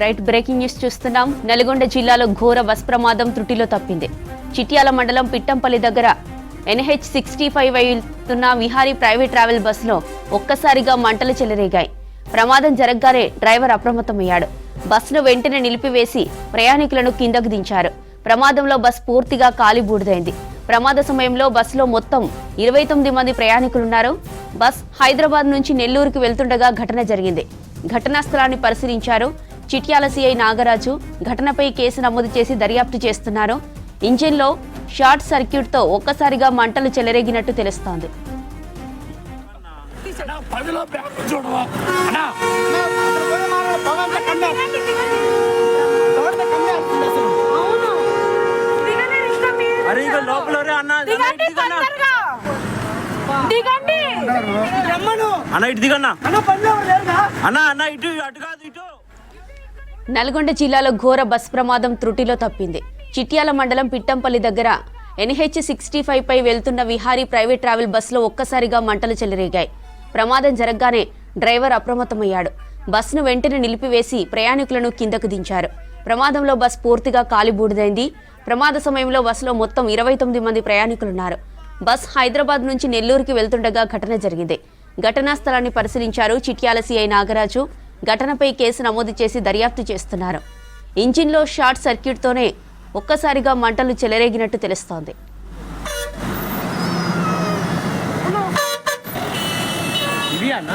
Right breaking news చూస్తున్నాం. నల్గొండ జిల్లాలో ఘోర బస్ ప్రమాదం త్రుటిలో తప్పింది. చిట్యాల మండలం పిట్టంపల్లి దగ్గర NH65 వెళ్తున్న విహారీ ప్రైవేట్ ట్రావెల్ బస్సులో ఒక్కసారిగా మంటలు చెలరేగాయి. ప్రమాదం జరగగానే డ్రైవర్ అప్రమత్తమయ్యాడు. బస్సును వెంటనే నిలిపివేసి ప్రయాణికులను కిందకు దించారు. ప్రమాదంలో బస్ పూర్తిగా కాలి బూడిదైంది. ప్రమాద సమయంలో బస్సులో మొత్తం 29 మంది ప్రయాణికులున్నారు. బస్ హైదరాబాద్ నుంచి నెల్లూరుకు వెళ్తుండగా ఘటన జరిగింది. ఘటనా స్థలాన్ని పరిశీలించారు చిట్యాల సిఐ నాగరాజు. ఘటనపై కేసు నమోదు చేసి దర్యాప్తు చేస్తున్నారు. ఇంజిన్లో షార్ట్ సర్క్యూట్తో ఒక్కసారిగా మంటలు చెలరేగినట్టు తెలుస్తోంది. నల్గొండ జిల్లాలో ఘోర బస్ ప్రమాదం త్రుటిలో తప్పింది. చిట్యాల మండలం పిట్టంపల్లి దగ్గర NH65 పై వెళ్తున్న విహారీ ప్రైవేట్ ట్రావెల్ బస్సులో ఒక్కసారిగా మంటలు చెలరేగాయి. ప్రమాదం జరగగానే డ్రైవర్ అప్రమత్తమయ్యాడు. బస్సును వెంటనే నిలిపివేసి ప్రయాణికులను కిందకు దించారు. ప్రమాదంలో బస్ పూర్తిగా కాలిబూడిదైంది. ప్రమాద సమయంలో బస్సులో మొత్తం 29 మంది ప్రయాణికులున్నారు. బస్ హైదరాబాద్ నుంచి నెల్లూరుకి వెళ్తుండగా ఘటన జరిగింది. ఘటనా స్థలాన్ని పరిశీలించారు చిట్యాల సిఐ నాగరాజు. ఘటనపై కేసు నమోదు చేసి దర్యాప్తు చేస్తున్నారు. ఇంజిన్లో షార్ట్ సర్క్యూట్తోనే ఒక్కసారిగా మంటలు చెలరేగినట్టు తెలుస్తోంది. ఇవి అన్న